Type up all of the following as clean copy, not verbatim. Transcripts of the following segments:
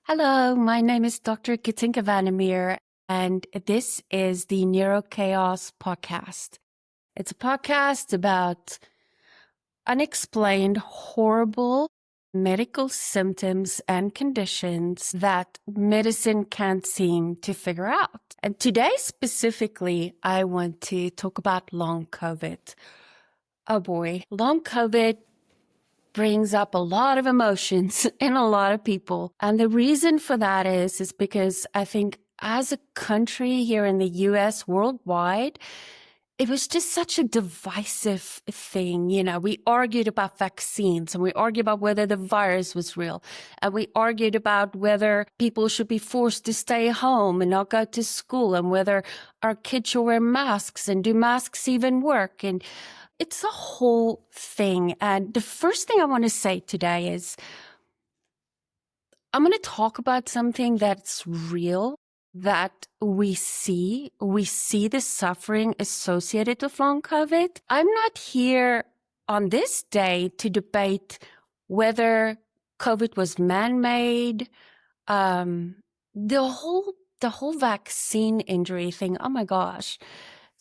Hello, my name is Dr. Katinka Van Der Merwe, and this is the Neurochaos podcast. It's a podcast about unexplained, horrible medical symptoms and conditions that medicine can't seem to figure out. And today specifically, I want to talk about long COVID. Oh boy, long COVID brings up a lot of emotions in a lot of people. And the reason for that is because I think as a country here in the US, worldwide, it was just such a divisive thing. You know, we argued about vaccines and we argued about whether the virus was real. And we argued about whether people should be forced to stay home and not go to school and whether our kids should wear masks and do masks even work. And it's a whole thing. And the first thing I want to say today is I'm going to talk about something that's real, that we see. We see the suffering associated with long COVID. I'm not here on this day to debate whether COVID was man-made. The whole vaccine injury thing, oh my gosh.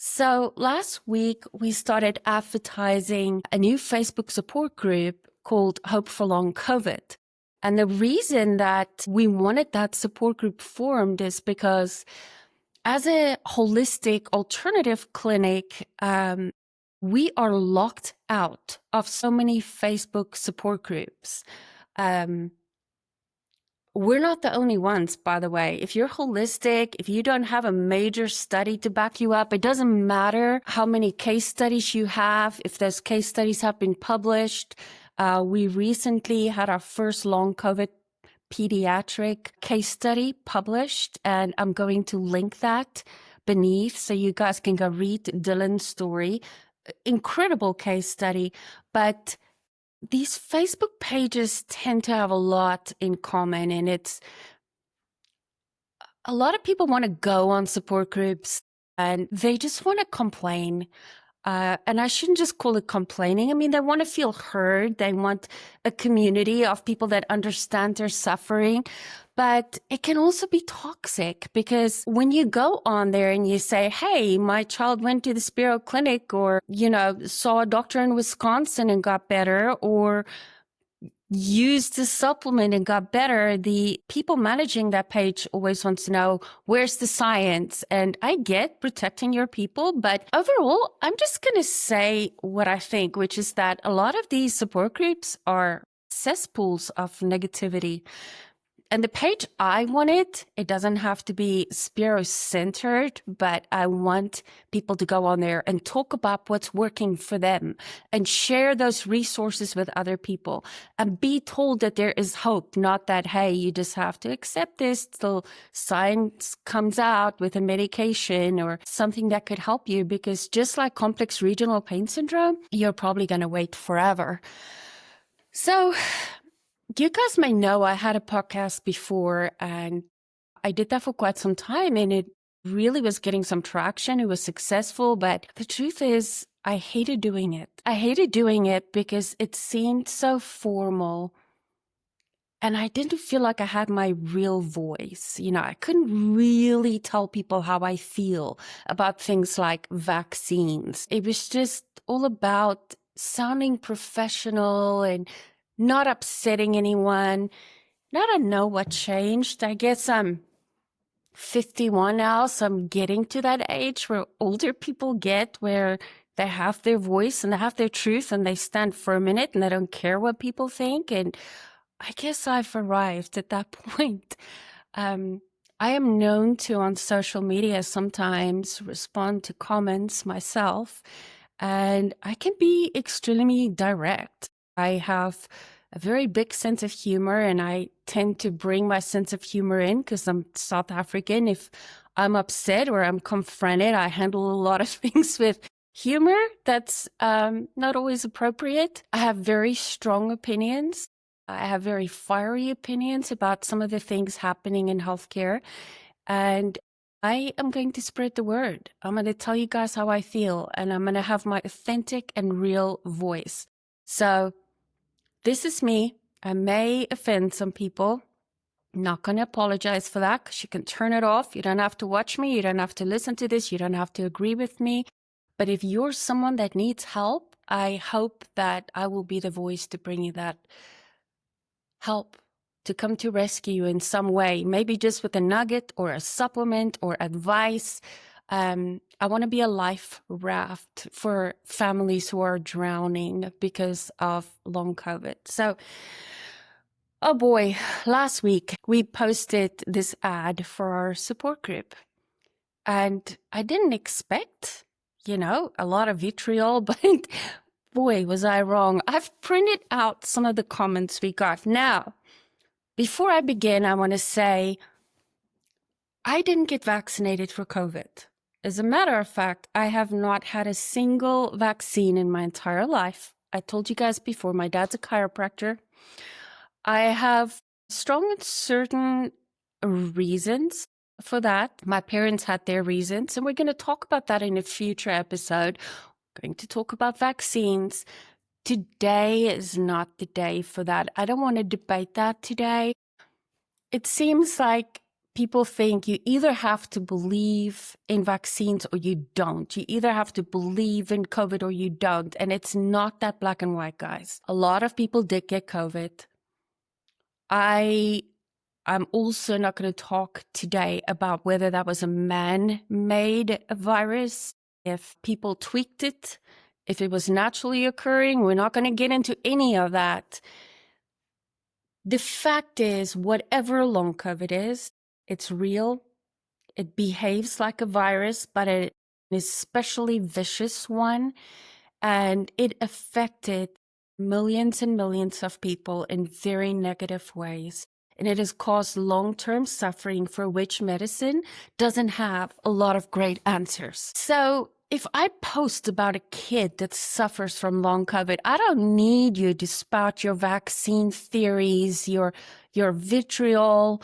So last week, we started advertising a new Facebook support group called Hope for Long COVID. And the reason that we wanted that support group formed is because as a holistic alternative clinic, we are locked out of so many Facebook support groups. We're not the only ones, by the way. If you're holistic, if you don't have a major study to back you up, it doesn't matter how many case studies you have, if those case studies have been published. We recently had our first long COVID pediatric case study published, and I'm going to link that beneath so you guys can go read Dylan's story. Incredible case study, but these Facebook pages tend to have a lot in common, and it's a lot of people want to go on support groups and they just want to complain. And I shouldn't just call it complaining. I mean, they want to feel heard. They want a community of people that understand their suffering. But it can also be toxic because when you go on there and you say, hey, my child went to the Spiro Clinic or, saw a doctor in Wisconsin and got better, or used the supplement and got better, the people managing that page always wants to know, where's the science? And I get protecting your people, but overall, I'm just going to say what I think, which is that a lot of these support groups are cesspools of negativity. And the page I wanted, it doesn't have to be Spiro-centered, but I want people to go on there and talk about what's working for them and share those resources with other people and be told that there is hope, not that, hey, you just have to accept this till science comes out with a medication or something that could help you, because just like complex regional pain syndrome, you're probably going to wait forever. So you guys may know I had a podcast before and I did that for quite some time and it really was getting some traction. It was successful, but the truth is I hated doing it. I hated doing it because it seemed so formal and I didn't feel like I had my real voice. I couldn't really tell people how I feel about things like vaccines. It was just all about sounding professional and not upsetting anyone. I don't know what changed. I guess I'm 51 now, so I'm getting to that age where older people get, where they have their voice and they have their truth and they stand for a minute and they don't care what people think. And I guess I've arrived at that point. I am known to, on social media, sometimes respond to comments myself, and I can be extremely direct. I have a very big sense of humor, and I tend to bring my sense of humor in because I'm South African. If I'm upset or I'm confronted, I handle a lot of things with humor. That's not always appropriate. I have very strong opinions. I have very fiery opinions about some of the things happening in healthcare. And I am going to spread the word. I'm going to tell you guys how I feel, and I'm going to have my authentic and real voice. So this is me. I may offend some people. Not going to apologize for that because you can turn it off. You don't have to watch me. You don't have to listen to this. You don't have to agree with me. But if you're someone that needs help, I hope that I will be the voice to bring you that help, to come to rescue you in some way, maybe just with a nugget or a supplement or advice. I want to be a life raft for families who are drowning because of long COVID. So, oh boy, last week we posted this ad for our support group. And I didn't expect, a lot of vitriol, but boy, was I wrong. I've printed out some of the comments we got. Now, before I begin, I want to say I didn't get vaccinated for COVID. As a matter of fact, I have not had a single vaccine in my entire life. I told you guys before, my dad's a chiropractor. I have strong and certain reasons for that. My parents had their reasons, and we're going to talk about that in a future episode. We're going to talk about vaccines. Today is not the day for that. I don't want to debate that today. It seems like people think you either have to believe in vaccines or you don't. You either have to believe in COVID or you don't. And it's not that black and white, guys. A lot of people did get COVID. I'm also not going to talk today about whether that was a man-made virus, if people tweaked it, if it was naturally occurring. We're not going to get into any of that. The fact is, whatever long COVID is, it's real. It behaves like a virus, but an especially vicious one. And it affected millions and millions of people in very negative ways. And it has caused long-term suffering for which medicine doesn't have a lot of great answers. So if I post about a kid that suffers from long COVID, I don't need you to spout your vaccine theories, your vitriol,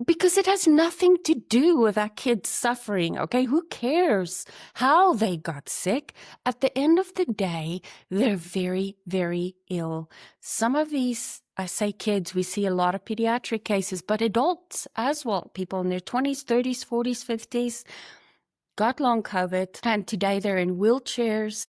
because it has nothing to do with that kid suffering, okay? Who cares how they got sick? At the end of the day, they're very, very ill. Some of these, I say kids, we see a lot of pediatric cases, but adults as well, people in their 20s, 30s, 40s, 50s, got long COVID, and today they're in wheelchairs.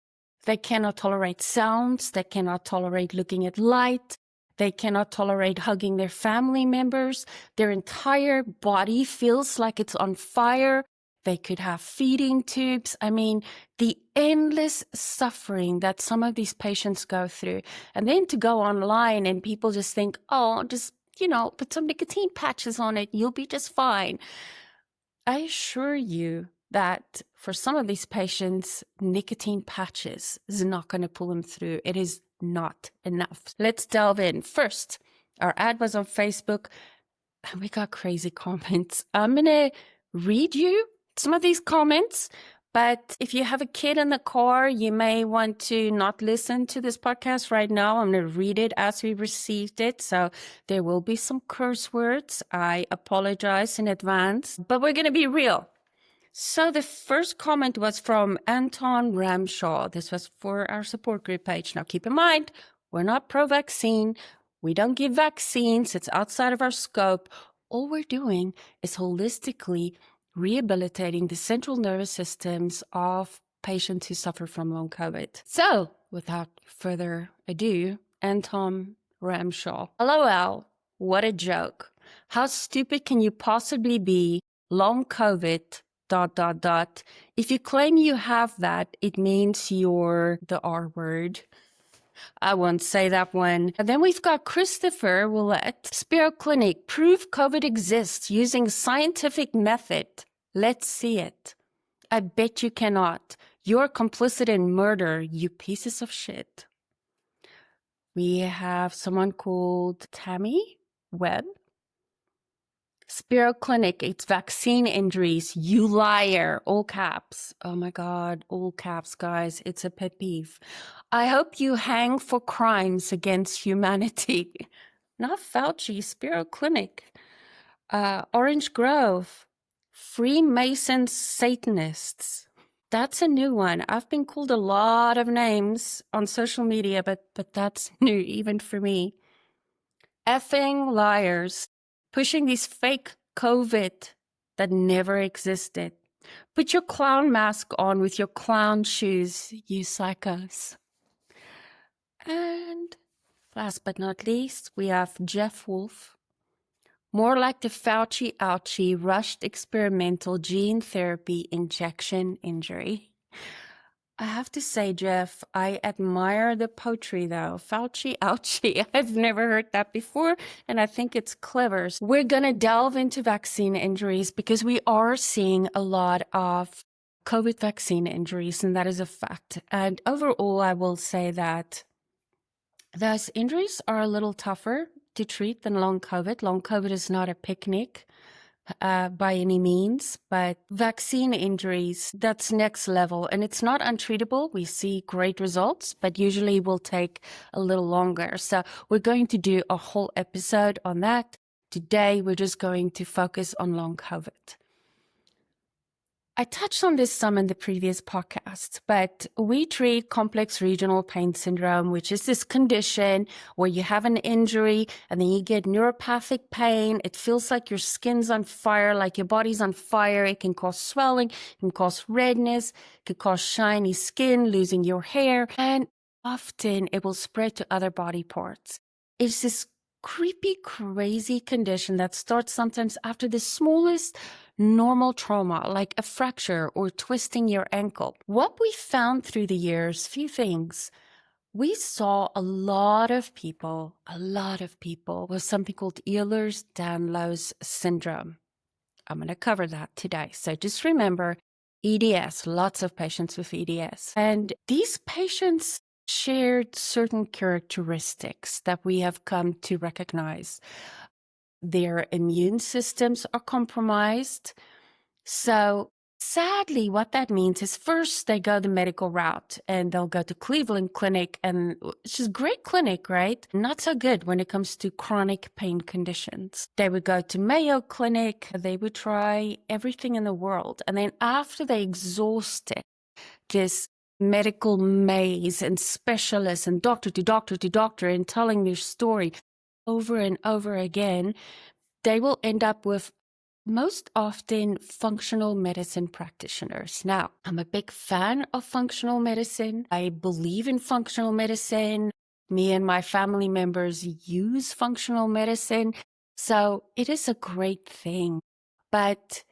They cannot tolerate sounds. They cannot tolerate looking at light. They cannot tolerate hugging their family members. Their entire body feels like it's on fire. They could have feeding tubes. I mean, the endless suffering that some of these patients go through. And then to go online and people just think, oh, just, put some nicotine patches on it. You'll be just fine. I assure you that for some of these patients, nicotine patches is not going to pull them through. It is not enough. Let's delve in. First, our ad was on Facebook and we got crazy comments. I'm going to read you some of these comments, but if you have a kid in the car, you may want to not listen to this podcast right now. I'm going to read it as we received it. So there will be some curse words. I apologize in advance, but we're going to be real. So the first comment was from Anton Ramshaw. This was for our support group page. Now keep in mind, we're not pro-vaccine. We don't give vaccines. It's outside of our scope. All we're doing is holistically rehabilitating the central nervous systems of patients who suffer from long COVID. So without further ado, Anton Ramshaw. LOL, what a joke. How stupid can you possibly be? Long COVID... ... If you claim you have that, it means you're the R word. I won't say that one. And then we've got Christopher Willett. Spiro Clinic, prove COVID exists using scientific method. Let's see it. I bet you cannot. You're complicit in murder, you pieces of shit. We have someone called Tammy Webb. Spiro Clinic, it's vaccine injuries, you liar, all caps. Oh my God, all caps, guys. It's a pet peeve. I hope you hang for crimes against humanity. Not Fauci, Spiro Clinic. Orange Grove, Freemasons, Satanists. That's a new one. I've been called a lot of names on social media, but that's new even for me. Effing liars. pushing these fake COVID that never existed. Put your clown mask on with your clown shoes, you psychos. And last but not least, we have Jeff Wolf. More like the Fauci ouchie rushed experimental gene therapy injection injury. I have to say, Jeff, I admire the poetry, though. Fauci ouchie. I've never heard that before, and I think it's clever. We're going to delve into vaccine injuries because we are seeing a lot of COVID vaccine injuries, and that is a fact. And overall, I will say that those injuries are a little tougher to treat than long COVID. Long COVID is not a picnic. By any means, but vaccine injuries, that's next level, and it's not untreatable. We see great results, but usually will take a little longer. So we're going to do a whole episode on that. Today, we're just going to focus on long COVID. I touched on this some in the previous podcast, but we treat complex regional pain syndrome, which is this condition where you have an injury and then you get neuropathic pain. It feels like your skin's on fire, like your body's on fire. It can cause swelling, it can cause redness, it can cause shiny skin, losing your hair, and often it will spread to other body parts. It's this creepy, crazy condition that starts sometimes after the smallest normal trauma, like a fracture or twisting your ankle. What we found through the years, few things. We saw a lot of people with something called Ehlers-Danlos Syndrome. I'm going to cover that today. So just remember, EDS, lots of patients with EDS. And these patients shared certain characteristics that we have come to recognize. Their immune systems are compromised. So sadly, what that means is first they go the medical route and they'll go to Cleveland Clinic, and it's just great clinic, right? Not so good when it comes to chronic pain conditions. They would go to Mayo Clinic. They would try everything in the world. And then after they exhausted this medical maze and specialists and doctor to doctor to doctor and telling their story over and over again, they will end up with most often functional medicine practitioners. Now, I'm a big fan of functional medicine. I believe in functional medicine. Me and my family members use functional medicine. So it is a great thing. But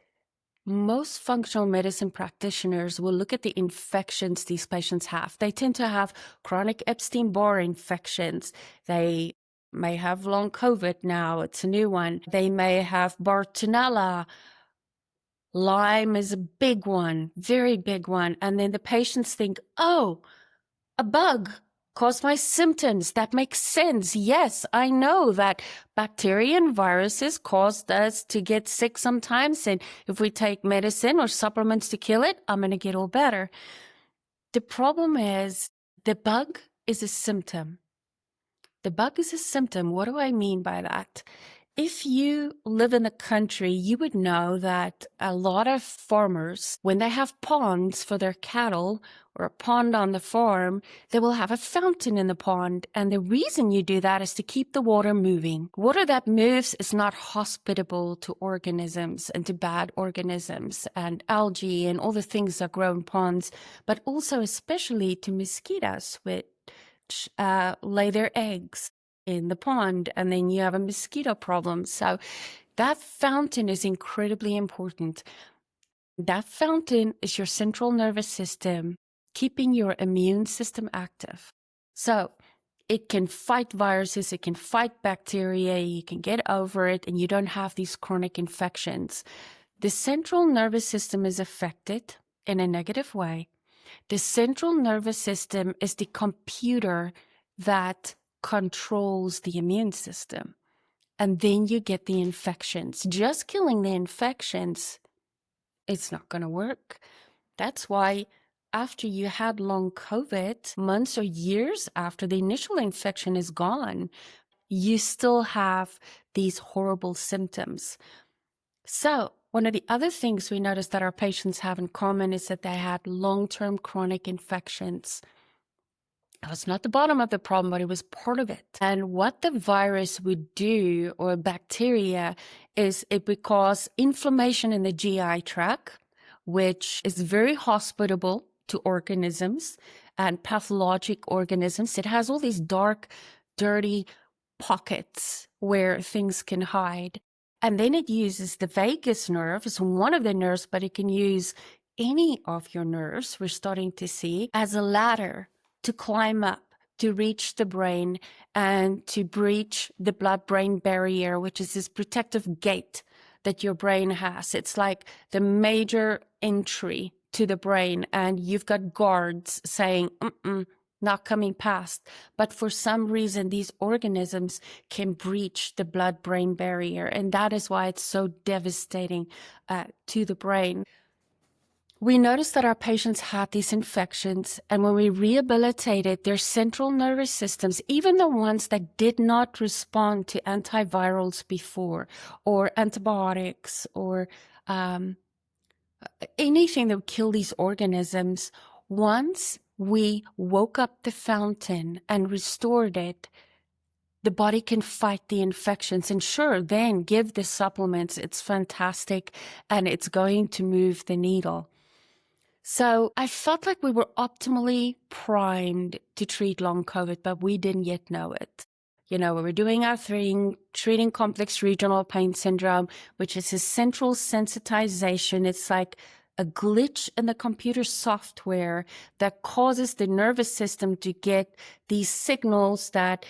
most functional medicine practitioners will look at the infections these patients have. They tend to have chronic Epstein-Barr infections. They may have long COVID now. It's a new one. They may have Bartonella. Lyme is a big one, very big one. And then the patients think, oh, a bug caused my symptoms. That makes sense. Yes, I know that bacteria and viruses caused us to get sick sometimes. And if we take medicine or supplements to kill it, I'm going to get all better. The problem is the bug is a symptom. The bug is a symptom. What do I mean by that? If you live in the country, you would know that a lot of farmers, when they have ponds for their cattle or a pond on the farm, they will have a fountain in the pond. And the reason you do that is to keep the water moving. Water that moves is not hospitable to organisms and to bad organisms and algae and all the things that grow in ponds, but also especially to mosquitoes, which lay their eggs in the pond, and then you have a mosquito problem. So that fountain is incredibly important. That fountain is your central nervous system, keeping your immune system active. So it can fight viruses, it can fight bacteria, you can get over it, and you don't have these chronic infections. The central nervous system is affected in a negative way. The central nervous system is the computer that controls the immune system. And then you get the infections. Just killing the infections, it's not going to work. That's why after you had long COVID, months or years after the initial infection is gone, you still have these horrible symptoms. So one of the other things we noticed that our patients have in common is that they had long-term chronic infections. It was not the bottom of the problem, but it was part of it. And what the virus would do, or bacteria, is it would cause inflammation in the GI tract, which is very hospitable to organisms and pathologic organisms. It has all these dark, dirty pockets where things can hide. And then it uses the vagus nerve as one of the nerves, but it can use any of your nerves, we're starting to see, as a ladder to climb up, to reach the brain and to breach the blood-brain barrier, which is this protective gate that your brain has. It's like the major entry to the brain, and you've got guards saying, not coming past. But for some reason, these organisms can breach the blood-brain barrier, and that is why it's so devastating to the brain. We noticed that our patients had these infections, and when we rehabilitated their central nervous systems, even the ones that did not respond to antivirals before, or antibiotics, or anything that would kill these organisms, once we woke up the fountain and restored it, the body can fight the infections. And sure, then give the supplements. It's fantastic, and it's going to move the needle. So I felt like we were optimally primed to treat long COVID, but we didn't yet know it. We were doing our thing, treating complex regional pain syndrome, which is a central sensitization. It's like a glitch in the computer software that causes the nervous system to get these signals that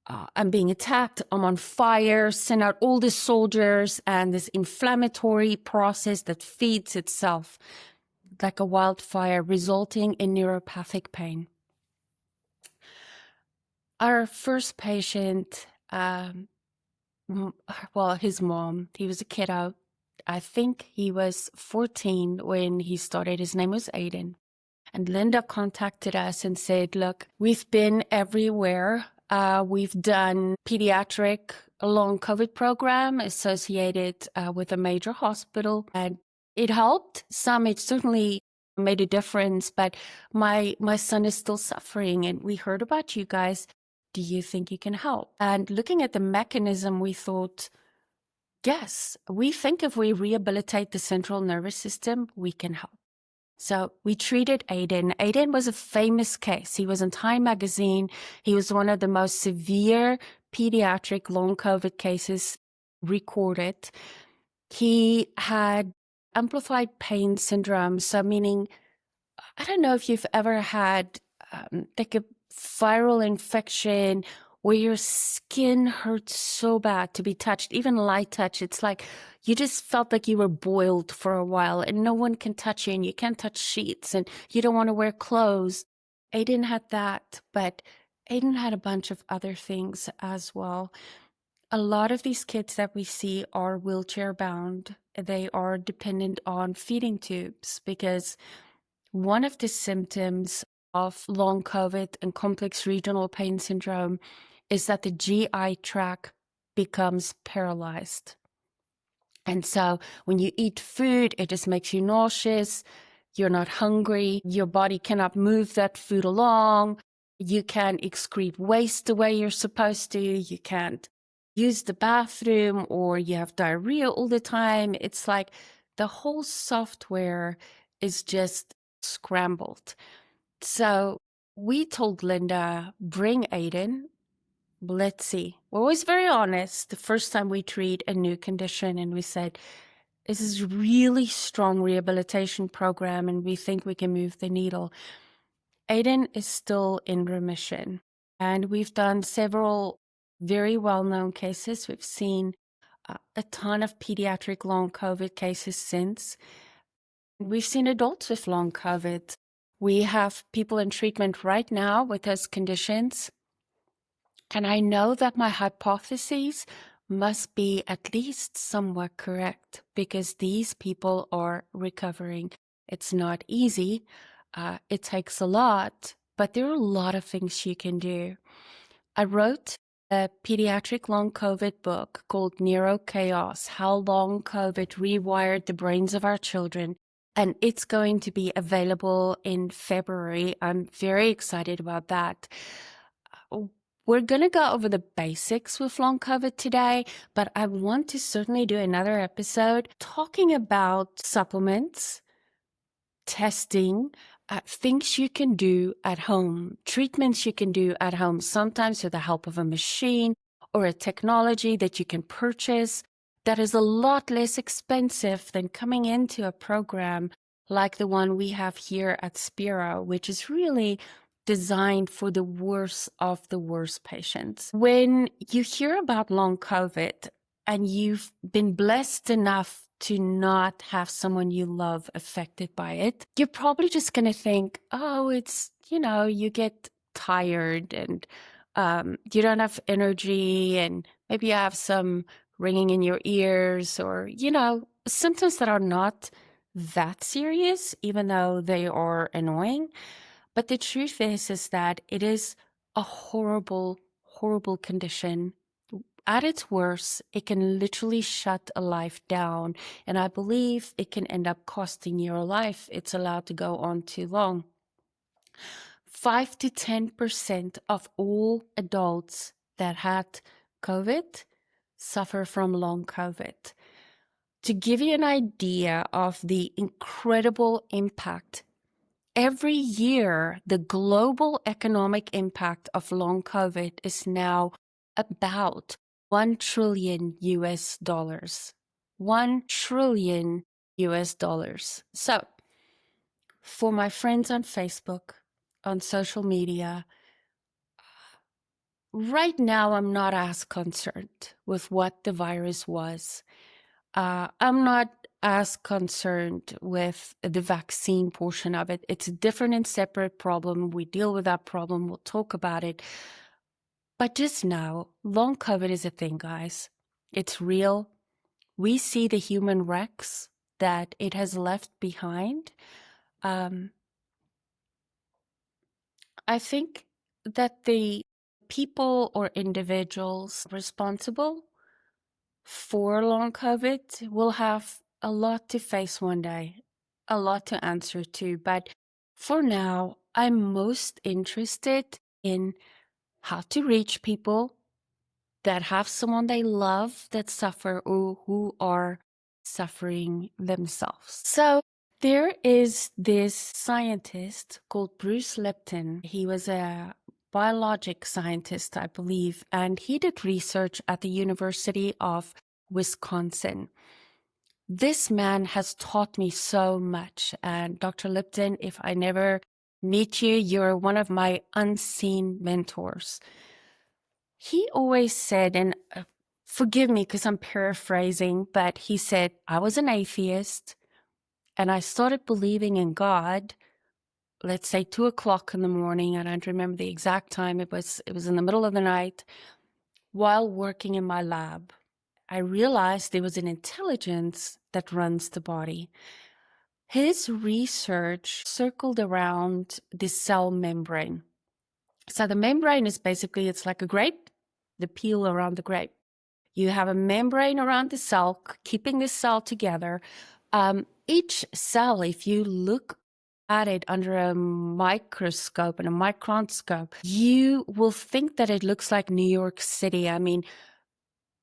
I'm being attacked, I'm on fire, send out all the soldiers, and this inflammatory process that feeds itself like a wildfire, resulting in neuropathic pain. Our first patient, his mom, he was a kiddo. I think he was 14 when he started. His name was Aiden. And Linda contacted us and said, look, we've been everywhere. We've done pediatric long COVID program associated with a major hospital, and it helped some. It certainly made a difference, but my son is still suffering, and we heard about you guys. Do you think you can help? And looking at the mechanism, we thought, yes, we think if we rehabilitate the central nervous system, we can help. So we treated Aiden. Aiden was a famous case. He was in Time magazine. He was one of the most severe pediatric long COVID cases recorded. He had amplified pain syndrome. So meaning, I don't know if you've ever had like a viral infection where your skin hurts so bad to be touched, even light touch. It's like you just felt like you were boiled for a while, and no one can touch you, and you can't touch sheets, and you don't want to wear clothes. Aiden had that, but Aiden had a bunch of other things as well. A lot of these kids that we see are wheelchair bound. They are dependent on feeding tubes, because one of the symptoms of long COVID and complex regional pain syndrome is that the GI tract becomes paralyzed. And so when you eat food, it just makes you nauseous. You're not hungry. Your body cannot move that food along. You can't excrete waste the way you're supposed to. You can't use the bathroom, or you have diarrhea all the time. It's like the whole software is just scrambled. So we told Linda, bring Aiden. Let's see. We're always very honest the first time we treat a new condition, and we said, this is really strong rehabilitation program, and we think we can move the needle. Aiden is still in remission, and we've done several very well-known cases. We've seen a ton of pediatric long COVID cases since. We've seen adults with long COVID. We have people in treatment right now with those conditions. And I know that my hypotheses must be at least somewhat correct, because these people are recovering. It's not easy. It takes a lot, but there are a lot of things you can do. I wrote a pediatric long COVID book called Neurochaos: How Long COVID Rewired the Brains of Our Children. and it's going to be available in February. I'm very excited about that. We're going to go over the basics with long COVID today, but I want to certainly do another episode talking about supplements, testing, things you can do at home, treatments you can do at home, sometimes with the help of a machine or a technology that you can purchase that is a lot less expensive than coming into a program like the one we have here at Spiro, which is really designed for the worst of the worst patients. When you hear about long COVID and you've been blessed enough to not have someone you love affected by it, you're probably just going to think, oh, it's, you get tired and you don't have energy and maybe you have some ringing in your ears or, symptoms that are not that serious, even though they are annoying. But the truth is that it is a horrible, horrible condition. At its worst, it can literally shut a life down. And I believe it can end up costing your life. It's allowed to go on too long. 5 to 10% of all adults that had COVID suffer from long COVID. To give you an idea of the incredible impact, every year, the global economic impact of long COVID is now about $1 trillion US dollars. $1 trillion US dollars. So, for my friends on Facebook, on social media, right now I'm not as concerned with what the virus was. I'm not as concerned with the vaccine portion of it. It's a different and separate problem. We deal with that problem. We'll talk about it. But just now, long COVID is a thing, guys. It's real. We see the human wrecks that it has left behind. I think that the people or individuals responsible for long COVID will have a lot to face one day, a lot to answer to. But for now, I'm most interested in how to reach people that have someone they love that suffer or who are suffering themselves. So there is this scientist called Bruce Lipton. He was a biologic scientist, I believe, and he did research at the University of Wisconsin. This man has taught me so much. And Dr. Lipton, if I never meet you, you're one of my unseen mentors. He always said, and forgive me because I'm paraphrasing, but he said, I was an atheist and I started believing in God, let's say 2:00 in the morning. I don't remember the exact time. It was in the middle of the night while working in my lab. I realized there was an intelligence that runs the body. His research circled around the cell membrane. So the membrane is basically, it's like a grape, the peel around the grape. You have a membrane around the cell, keeping the cell together. Each cell, if you look at it under a microscope and a microscope, you will think that it looks like New York City. I mean,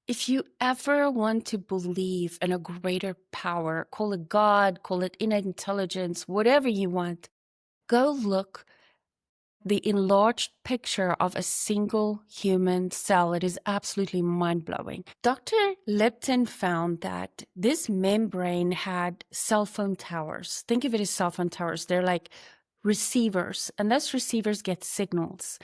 if you ever want to believe in a greater power, call it God, call it innate intelligence, whatever you want, go look the enlarged picture of a single human cell. It is absolutely mind-blowing. Dr. Lipton found that this membrane had cell phone towers. Think of it as cell phone towers. They're like receivers, and those receivers get signals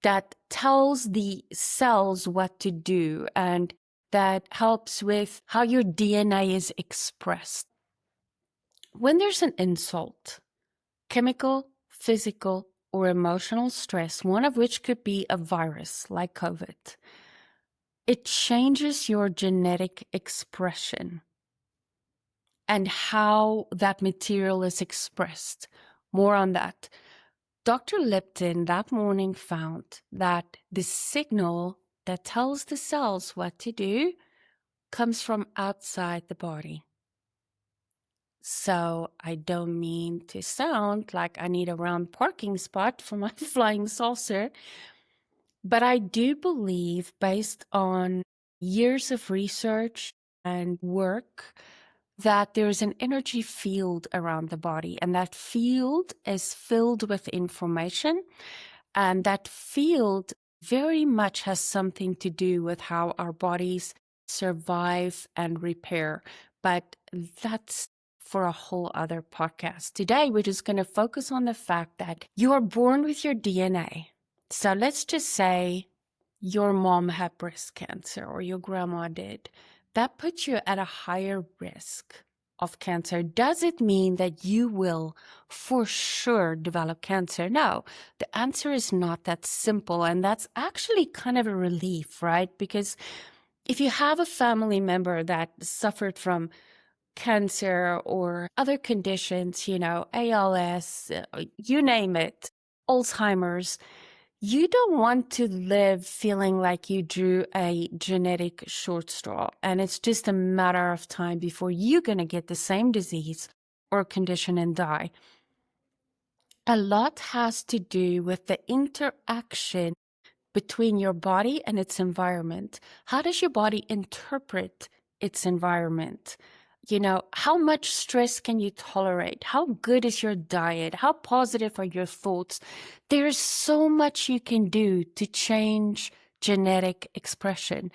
that tells the cells what to do, and that helps with how your DNA is expressed. When there's an insult, chemical, physical, or emotional stress, one of which could be a virus like COVID, it changes your genetic expression and how that material is expressed. More on that. Dr. Lipton that morning found that the signal that tells the cells what to do comes from outside the body. So I don't mean to sound like I need a round parking spot for my flying saucer, but I do believe, based on years of research and work, that there is an energy field around the body, and that field is filled with information. And that field very much has something to do with how our bodies survive and repair. But that's for a whole other podcast. Today, we're just going to focus on the fact that you are born with your DNA. So let's just say your mom had breast cancer or your grandma did. That puts you at a higher risk of cancer. Does it mean that you will for sure develop cancer? No, the answer is not that simple. And that's actually kind of a relief, right? Because if you have a family member that suffered from cancer or other conditions, ALS, you name it, Alzheimer's, you don't want to live feeling like you drew a genetic short straw, and it's just a matter of time before you're going to get the same disease or condition and die. A lot has to do with the interaction between your body and its environment. How does your body interpret its environment? How much stress can you tolerate? How good is your diet? How positive are your thoughts? There's so much you can do to change genetic expression.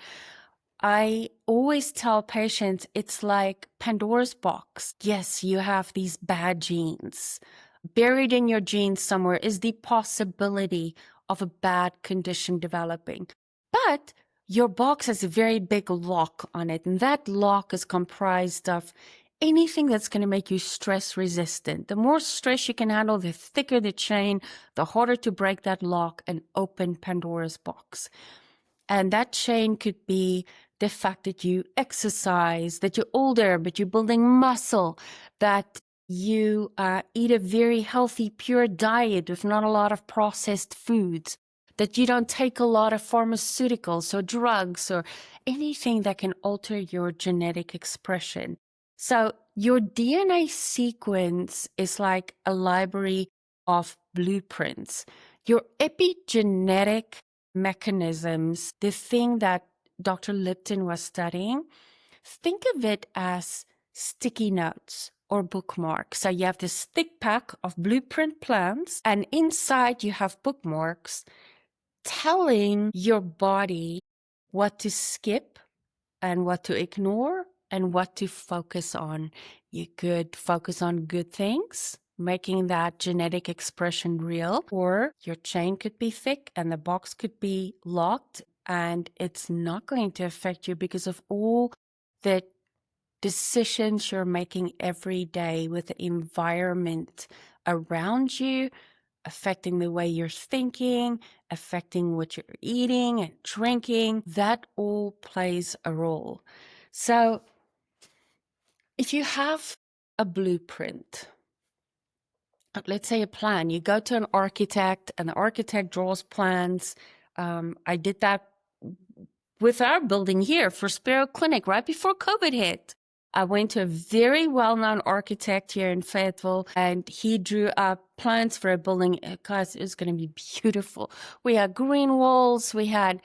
I always tell patients it's like Pandora's box. Yes, you have these bad genes. Buried in your genes somewhere is the possibility of a bad condition developing. But your box has a very big lock on it, and that lock is comprised of anything that's going to make you stress resistant. The more stress you can handle, the thicker the chain, the harder to break that lock and open Pandora's box. And that chain could be the fact that you exercise, that you're older, but you're building muscle, that you eat a very healthy, pure diet with not a lot of processed foods, that you don't take a lot of pharmaceuticals or drugs or anything that can alter your genetic expression. So your DNA sequence is like a library of blueprints. Your epigenetic mechanisms, the thing that Dr. Lipton was studying, think of it as sticky notes or bookmarks. So you have this thick pack of blueprint plans, and inside you have bookmarks telling your body what to skip and what to ignore and what to focus on. You could focus on good things, making that genetic expression real, or your chain could be thick and the box could be locked and it's not going to affect you because of all the decisions you're making every day with the environment around you, affecting the way you're thinking, affecting what you're eating and drinking. That all plays a role. So if you have a blueprint, let's say a plan, you go to an architect and the architect draws plans. I did that with our building here for Sparrow Clinic right before COVID hit. I went to a very well-known architect here in Fayetteville, and he drew up plans for a building. Guys, it was going to be beautiful. We had green walls. We had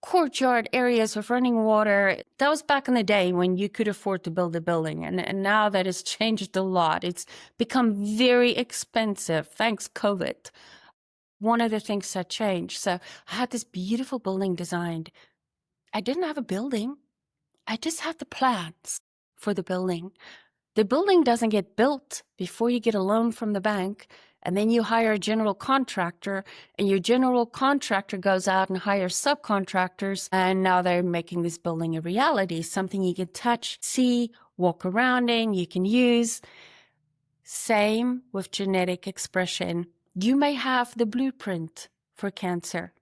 courtyard areas with running water. That was back in the day when you could afford to build a building. And now that has changed a lot. It's become very expensive, thanks COVID. One of the things that changed. So I had this beautiful building designed. I didn't have a building. I just had the plans for the building. The building doesn't get built before you get a loan from the bank, and then you hire a general contractor, and your general contractor goes out and hires subcontractors, and now they're making this building a reality, something you can touch, see, walk around in, you can use. Same with genetic expression. You may have the blueprint for cancer,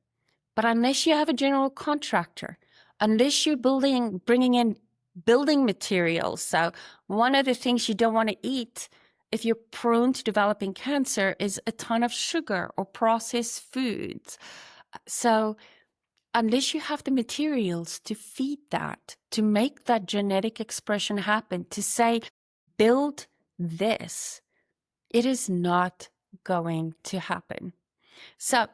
but unless you have a general contractor, unless you're bringing in building materials. So one of the things you don't want to eat if you're prone to developing cancer is a ton of sugar or processed foods. So unless you have the materials to feed that, to make that genetic expression happen, to say, build this, it is not going to happen. So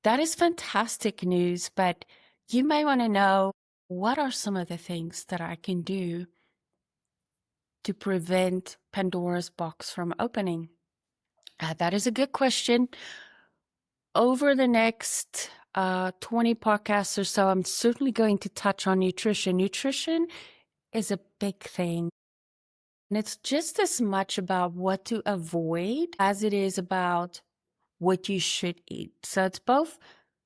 that is fantastic news, but you may want to know, what are some of the things that I can do to prevent Pandora's box from opening? That is a good question. Over the next 20 podcasts or so, I'm certainly going to touch on nutrition. Nutrition is a big thing. And it's just as much about what to avoid as it is about what you should eat. So it's both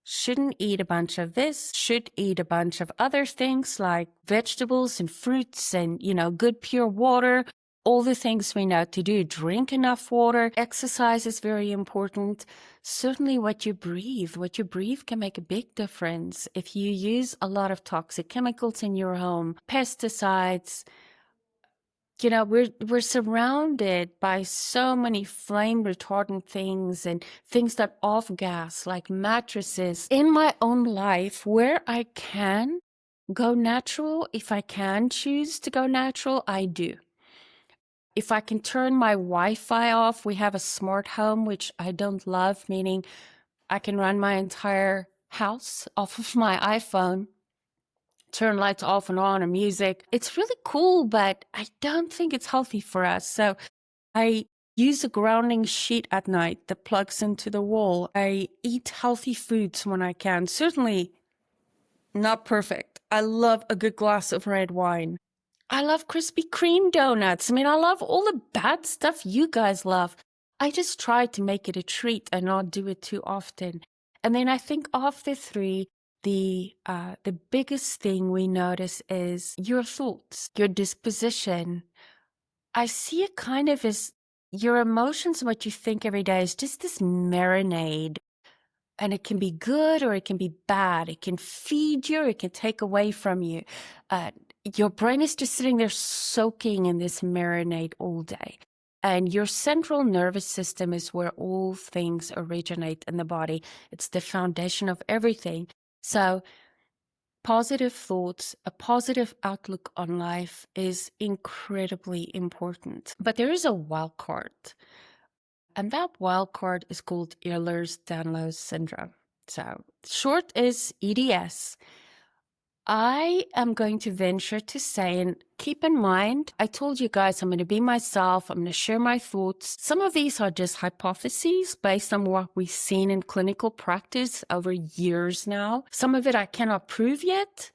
shouldn't eat a bunch of this, should eat a bunch of other things like vegetables and fruits and, good pure water, all the things we know to do. Drink enough water. Exercise is very important. Certainly what you breathe can make a big difference. If you use a lot of toxic chemicals in your home, pesticides, we're surrounded by so many flame retardant things and things that off gas, like mattresses. In my own life, where I can go natural, if I can choose to go natural, I do. If I can turn my Wi-Fi off, we have a smart home, which I don't love, meaning I can run my entire house off of my iPhone. Turn lights off and on, or music. It's really cool, but I don't think it's healthy for us. So I use a grounding sheet at night that plugs into the wall. I eat healthy foods when I can. Certainly not perfect. I love a good glass of red wine. I love Krispy Kreme donuts. I love all the bad stuff you guys love. I just try to make it a treat and not do it too often. And then I think of the three, the biggest thing we notice is your thoughts, your disposition. I see it kind of as your emotions and what you think every day is just this marinade. And it can be good or it can be bad. It can feed you or it can take away from you. Your brain is just sitting there soaking in this marinade all day. And your central nervous system is where all things originate in the body. It's the foundation of everything. So positive thoughts, a positive outlook on life is incredibly important. But there is a wild card. And that wild card is called Ehlers-Danlos Syndrome. So short is EDS. I am going to venture to say, and keep in mind, I told you guys I'm going to be myself. I'm going to share my thoughts. Some of these are just hypotheses based on what we've seen in clinical practice over years now. Some of it I cannot prove yet.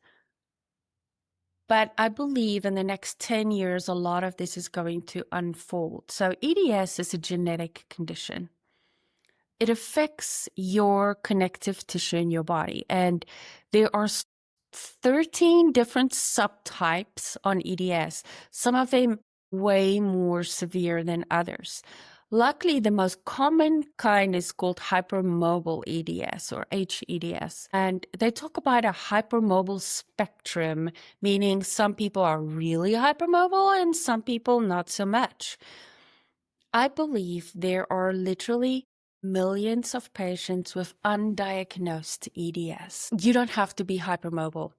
But I believe in the next 10 years, a lot of this is going to unfold. So EDS is a genetic condition. It affects your connective tissue in your body. And there are 13 different subtypes on EDS, some of them way more severe than others. Luckily, the most common kind is called hypermobile EDS or HEDS. And they talk about a hypermobile spectrum, meaning some people are really hypermobile and some people not so much. I believe there are literally millions of patients with undiagnosed EDS. You don't have to be hypermobile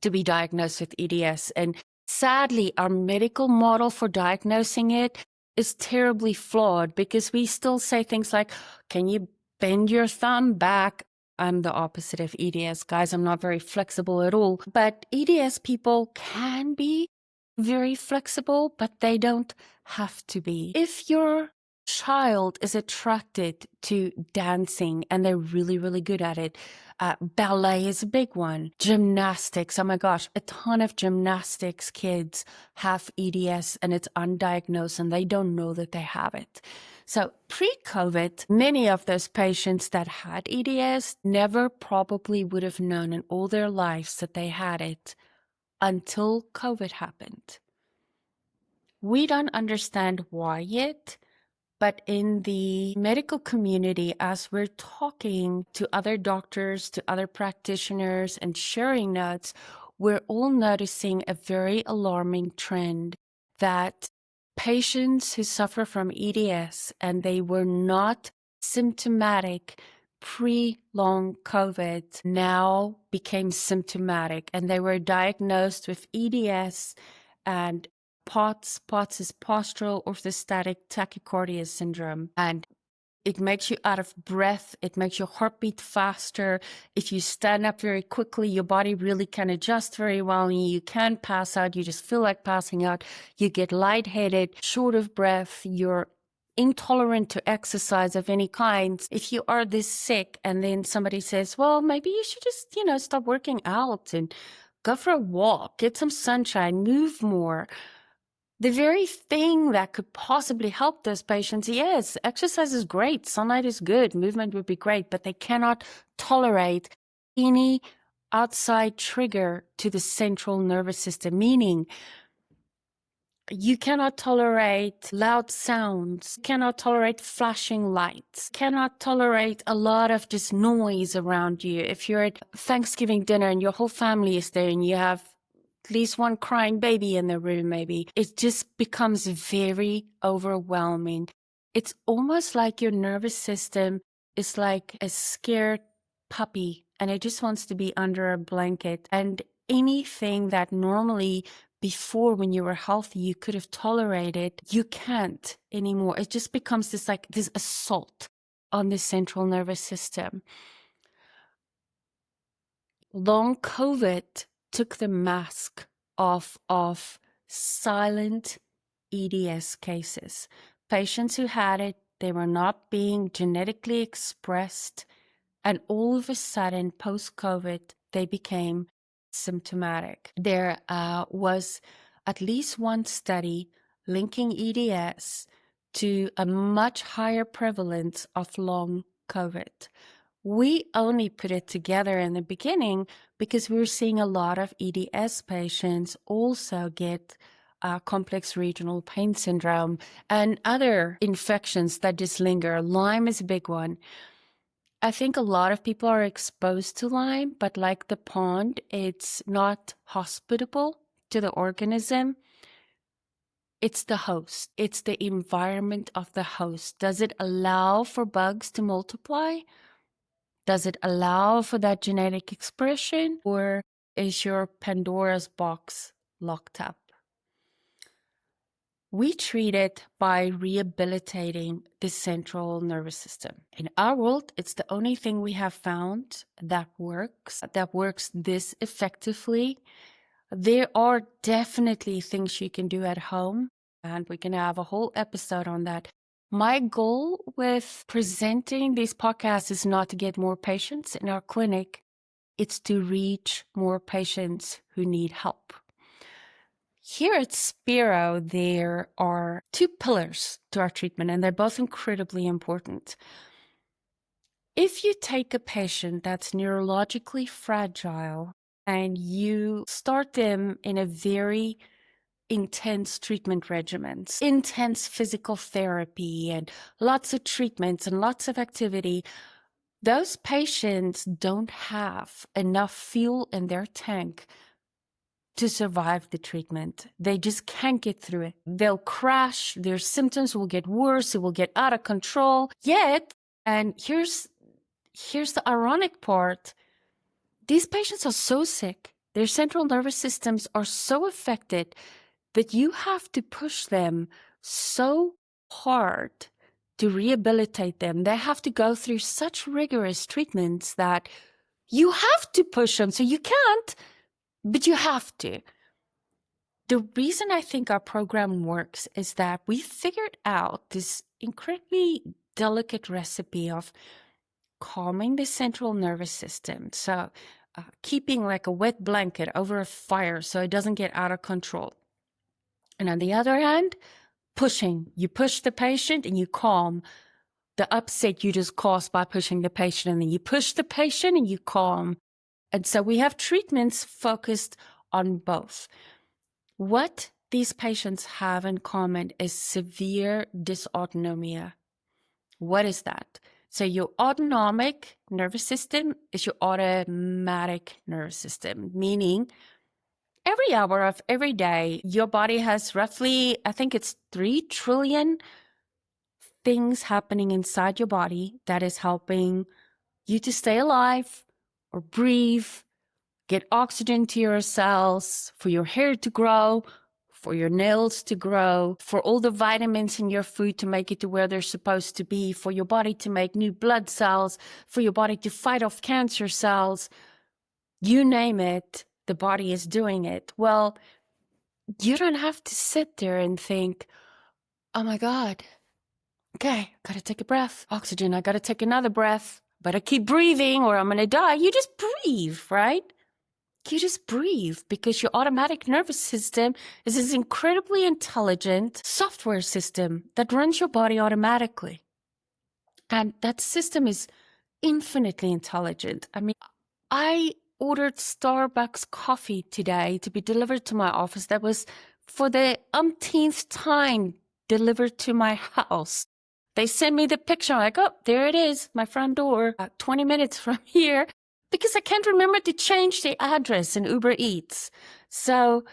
to be diagnosed with EDS. And sadly, our medical model for diagnosing it is terribly flawed because we still say things like, can you bend your thumb back? I'm the opposite of EDS, guys. I'm not very flexible at all. But EDS people can be very flexible, but they don't have to be. If your child is attracted to dancing and they're really, really good at it, ballet is a big one. Gymnastics, oh my gosh, a ton of gymnastics kids have EDS and it's undiagnosed and they don't know that they have it. So pre-COVID, many of those patients that had EDS never probably would have known in all their lives that they had it until COVID happened. We don't understand why yet, but in the medical community, as we're talking to other doctors, to other practitioners and sharing notes, we're all noticing a very alarming trend that patients who suffer from EDS and they were not symptomatic pre-long COVID now became symptomatic and they were diagnosed with EDS and POTS. POTS is postural orthostatic tachycardia syndrome. And it makes you out of breath. It makes your heartbeat faster. If you stand up very quickly, your body really can adjust very well and you can pass out. You just feel like passing out. You get lightheaded, short of breath. You're intolerant to exercise of any kind. If you are this sick and then somebody says, well, maybe you should just, stop working out and go for a walk, get some sunshine, move more. The very thing that could possibly help those patients, yes, exercise is great, sunlight is good, movement would be great, but they cannot tolerate any outside trigger to the central nervous system, meaning you cannot tolerate loud sounds, cannot tolerate flashing lights, cannot tolerate a lot of just noise around you. If you're at Thanksgiving dinner and your whole family is there and you have at least one crying baby in the room, maybe, it just becomes very overwhelming. It's almost like your nervous system is like a scared puppy and it just wants to be under a blanket. And anything that normally before, when you were healthy, you could have tolerated, you can't anymore. It just becomes this assault on the central nervous system. Long COVID took the mask off of silent EDS cases. Patients who had it, they were not being genetically expressed, and all of a sudden, post-COVID, they became symptomatic. There was at least one study linking EDS to a much higher prevalence of long COVID. We only put it together in the beginning because we were seeing a lot of EDS patients also get complex regional pain syndrome and other infections that just linger. Lyme is a big one. I think a lot of people are exposed to Lyme, but like the pond, it's not hospitable to the organism. It's the host. It's the environment of the host. Does it allow for bugs to multiply? Does it allow for that genetic expression, or is your Pandora's box locked up? We treat it by rehabilitating the central nervous system. In our world, it's the only thing we have found that works this effectively. There are definitely things you can do at home, and we're going to have a whole episode on that. My goal with presenting these podcasts is not to get more patients in our clinic. It's to reach more patients who need help. Here at Spiro, there are two pillars to our treatment, and they're both incredibly important. If you take a patient that's neurologically fragile and you start them in a very intense treatment regimens, intense physical therapy and lots of treatments and lots of activity, those patients don't have enough fuel in their tank to survive the treatment. They just can't get through it. They'll crash, their symptoms will get worse, it will get out of control. Yet, and here's the ironic part, these patients are so sick, their central nervous systems are so affected that you have to push them so hard to rehabilitate them. They have to go through such rigorous treatments that you have to push them. So you can't, but you have to. The reason I think our program works is that we figured out this incredibly delicate recipe of calming the central nervous system. So keeping like a wet blanket over a fire so it doesn't get out of control. And on the other hand, pushing. You push the patient and you calm the upset you just caused by pushing the patient. And then you push the patient and you calm. And so we have treatments focused on both. What these patients have in common is severe dysautonomia. What is that? So your autonomic nervous system is your automatic nervous system, meaning every hour of every day, your body has roughly, I think it's 3 trillion things happening inside your body that is helping you to stay alive or breathe, get oxygen to your cells, for your hair to grow, for your nails to grow, for all the vitamins in your food to make it to where they're supposed to be, for your body to make new blood cells, for your body to fight off cancer cells. You name it, the body is doing it. Well, you don't have to sit there and think, oh my God, okay, gotta take a breath. Oxygen, I gotta take another breath. Better keep breathing or I'm gonna die. You just breathe, right? You just breathe because your automatic nervous system is this incredibly intelligent software system that runs your body automatically. And that system is infinitely intelligent. I mean, I ordered Starbucks coffee today to be delivered to my office. That was for the umpteenth time delivered to my house. They send me the picture. I'm like, oh, there it is, my front door, 20 minutes from here, because I can't remember to change the address in Uber Eats. So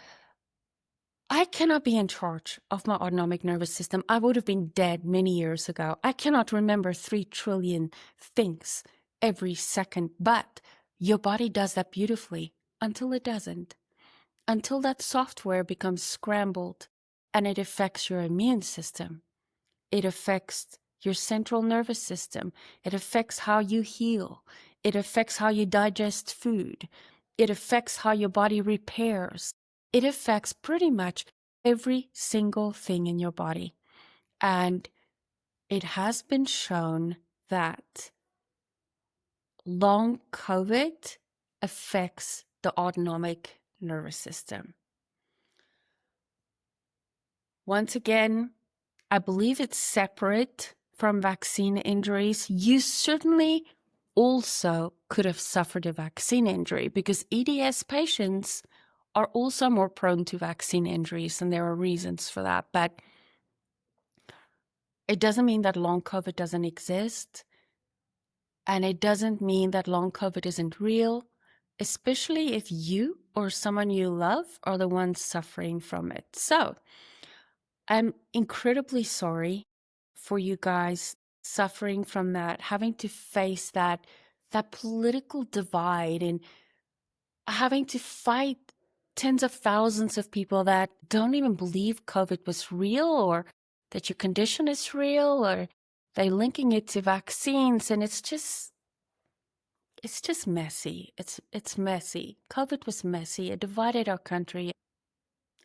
I cannot be in charge of my autonomic nervous system. I would have been dead many years ago. I cannot remember 3 trillion things every second, but your body does that beautifully until it doesn't, until that software becomes scrambled and it affects your immune system. It affects your central nervous system. It affects how you heal. It affects how you digest food. It affects how your body repairs. It affects pretty much every single thing in your body. And it has been shown that long COVID affects the autonomic nervous system. Once again, I believe it's separate from vaccine injuries. You certainly also could have suffered a vaccine injury because EDS patients are also more prone to vaccine injuries, and there are reasons for that. But it doesn't mean that long COVID doesn't exist, and it doesn't mean that long COVID isn't real, especially if you or someone you love are the ones suffering from it. So I'm incredibly sorry for you guys suffering from that, having to face that political divide and having to fight tens of thousands of people that don't even believe COVID was real or that your condition is real, or they're linking it to vaccines, and it's just messy. It's messy. COVID was messy. It divided our country.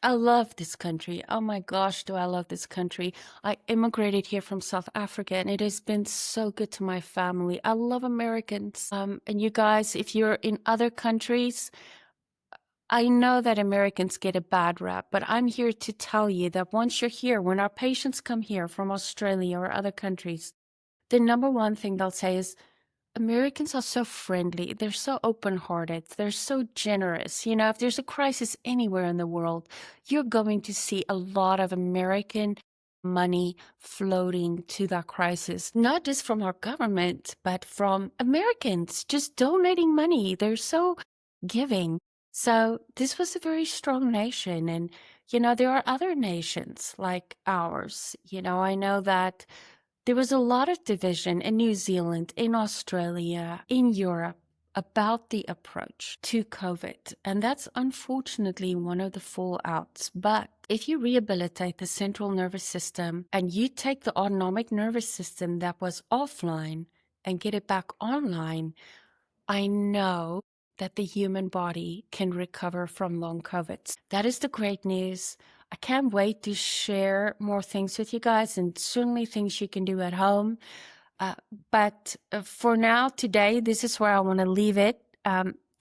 I love this country. Oh my gosh, do I love this country. I immigrated here from South Africa and it has been so good to my family. I love Americans. And you guys, if you're in other countries, I know that Americans get a bad rap, but I'm here to tell you that once you're here, when our patients come here from Australia or other countries, the number one thing they'll say is, Americans are so friendly. They're so open-hearted. They're so generous. You know, if there's a crisis anywhere in the world, you're going to see a lot of American money floating to that crisis, not just from our government, but from Americans just donating money. They're so giving. So this was a very strong nation. And, you know, there are other nations like ours. You know, I know that there was a lot of division in New Zealand, in Australia, in Europe about the approach to COVID. And that's unfortunately one of the fallouts. But if you rehabilitate the central nervous system and you take the autonomic nervous system that was offline and get it back online, I know that the human body can recover from long COVID. That is the great news. I can't wait to share more things with you guys, and certainly things you can do at home. But for now, today, this is where I want to leave it.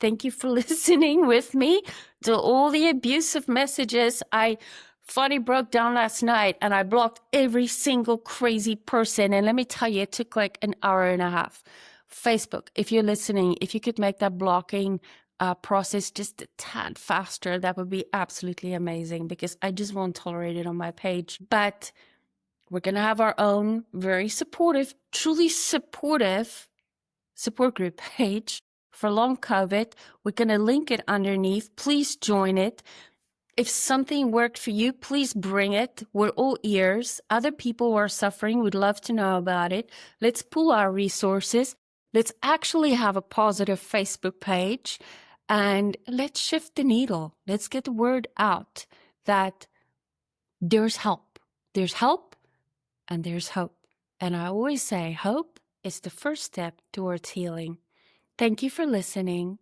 Thank you for listening with me to all the abusive messages. I finally broke down last night and I blocked every single crazy person. And let me tell you, it took like an hour and a half. Facebook, if you're listening, if you could make that blocking process just a tad faster, that would be absolutely amazing, because I just won't tolerate it on my page. But we're going to have our own very supportive, truly supportive support group page for long COVID. We're going to link it underneath. Please join it. If something worked for you, please bring it. We're all ears. Other people who are suffering would love to know about it. Let's pool our resources. Let's actually have a positive Facebook page, and let's shift the needle. Let's get the word out that there's help. There's help and there's hope. And I always say hope is the first step towards healing. Thank you for listening.